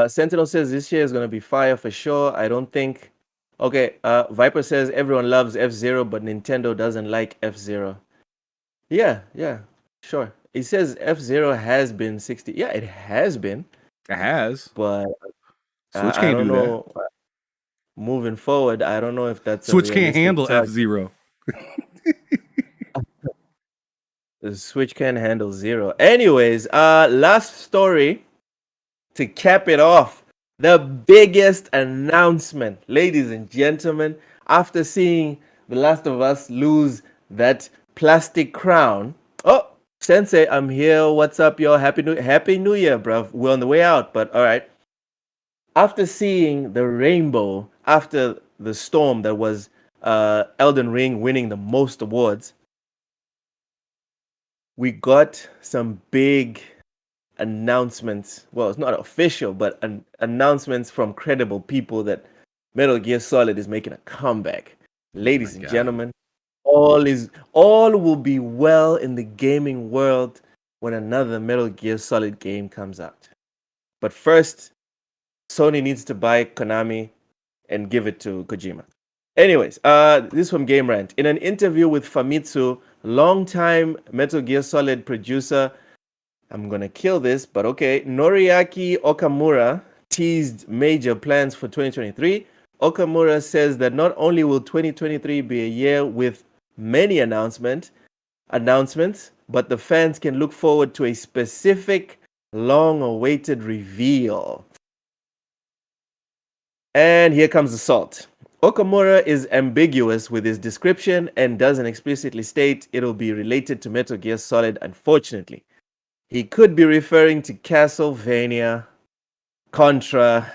Sentinel says this year is gonna be fire for sure. I don't think. Okay. Viper says everyone loves F-Zero, but Nintendo doesn't like F-Zero. Yeah, sure. It says F-Zero has been 60. Yeah, it has been. It has. But Switch can't do that. Moving forward, I don't know if that's Switch can't handle F-Zero. The Switch can't handle zero. Anyways, last story to cap it off. The biggest announcement, ladies and gentlemen, after seeing The Last of Us lose that plastic crown. Oh, Sensei, I'm here. What's up, yo? Happy New Year, bruv. We're on the way out, but all right. After seeing the rainbow, after the storm that was Elden Ring winning the most awards, we got some big announcements. Well, it's not official, but announcements from credible people that Metal Gear Solid is making a comeback. Ladies and gentlemen, all will be well in the gaming world when another Metal Gear Solid game comes out. But first, Sony needs to buy Konami and give it to Kojima. Anyways, this is from Game Rant. In an interview with Famitsu, longtime Metal Gear Solid producer, I'm gonna kill this, but okay, Noriaki Okamura teased major plans for 2023. Okamura says that not only will 2023 be a year with many announcements, but the fans can look forward to a specific, long-awaited reveal. And here comes the salt. Okamura is ambiguous with his description and doesn't explicitly state it'll be related to Metal Gear Solid, unfortunately. He could be referring to Castlevania, Contra,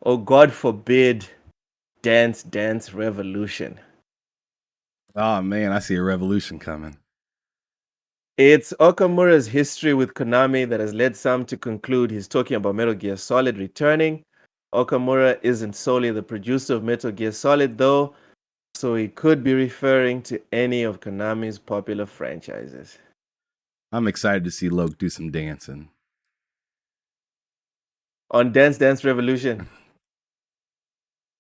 or God forbid, Dance Dance Revolution. Oh man, I see a revolution coming. It's Okamura's history with Konami that has led some to conclude he's talking about Metal Gear Solid returning. Okamura isn't solely the producer of Metal Gear Solid though, so he could be referring to any of Konami's popular franchises. I'm excited to see Loke do some dancing. On Dance Dance Revolution.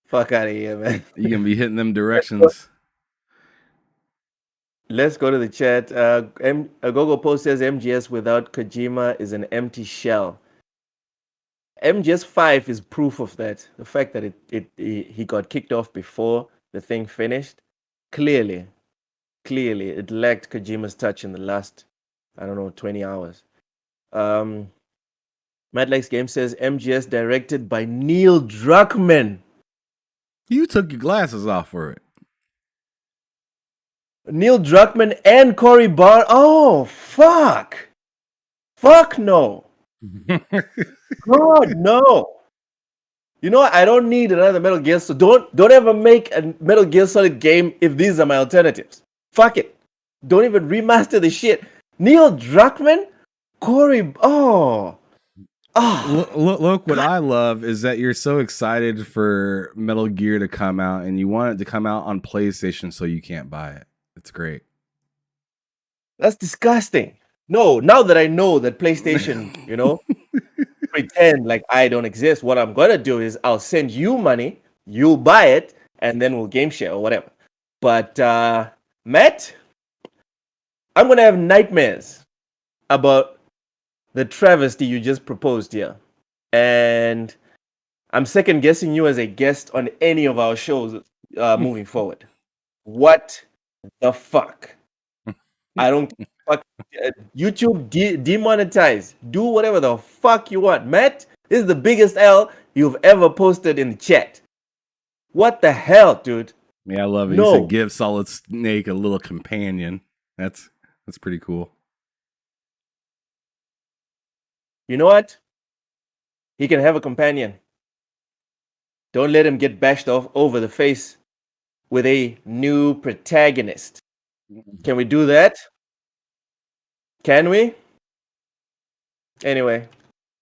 Fuck out of here, man. You gonna be hitting them directions. Let's go to the chat. Gogo Post says MGS without Kojima is an empty shell. MGS 5 is proof of that. The fact that he got kicked off before the thing finished. Clearly, it lacked Kojima's touch in the last, 20 hours. Madlex Game says MGS directed by Neil Druckmann. You took your glasses off for it. Neil Druckmann and Cory Barr. Oh, fuck. Fuck no. God, no. You know what? I don't need another Metal Gear, so don't ever make a Metal Gear Solid game if these are my alternatives. Fuck it. Don't even remaster the shit. Neil Druckmann? Cory... Oh. Ah, Look, what I love is that you're so excited for Metal Gear to come out, and you want it to come out on PlayStation, so you can't buy it. It's great. that's disgusting. No, now that I know that PlayStation, pretend like I don't exist, what I'm gonna do is I'll send you money, you'll buy it, and then we'll game share or whatever. But Matt, I'm gonna have nightmares about the travesty you just proposed here. And I'm second guessing you as a guest on any of our shows moving forward. What the fuck? I don't fuck YouTube demonetize. Do whatever the fuck you want. Matt, this is the biggest L you've ever posted in the chat. What the hell, dude? Yeah, I love it. He said, No. "Give Solid Snake a little companion." That's pretty cool. You know what? He can have a companion. Don't let him get bashed off over the face with a new protagonist. Can we do that? Can we? Anyway,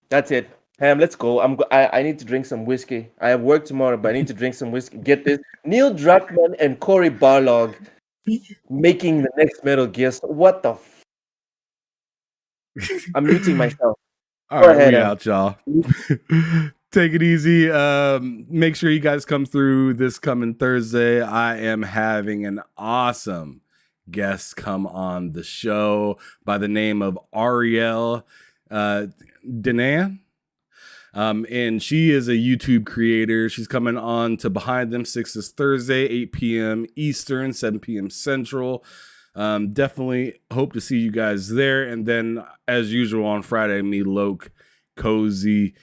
that's it. Ham, let's go. I need to drink some whiskey. I have work tomorrow, but I need to drink some whiskey. Get this. Neil Druckmann and Cory Barlog making the next Metal Gear. What the I'm muting myself. All Go right, ahead, we Ham. out, y'all. Take it easy. Make sure you guys come through this coming Thursday. I am having an awesome guest come on the show by the name of Ariel Denan. And she is a YouTube creator. She's coming on to Behind Them Six this Thursday, 8 p.m. Eastern, 7 p.m. Central. Definitely hope to see you guys there. And then, as usual, on Friday, me, Loke, Cozy,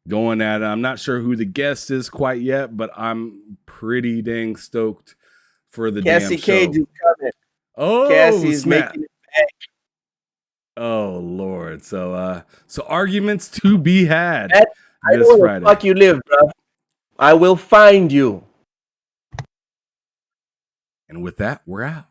going at it. I'm not sure who the guest is quite yet, but I'm pretty dang stoked for the Cassie damn show. Cage is coming. Oh, Cassie's snap. making it back. Oh, Lord. So arguments to be had Matt, I know this where Friday. the fuck you live, bro. I will find you. And with that, we're out.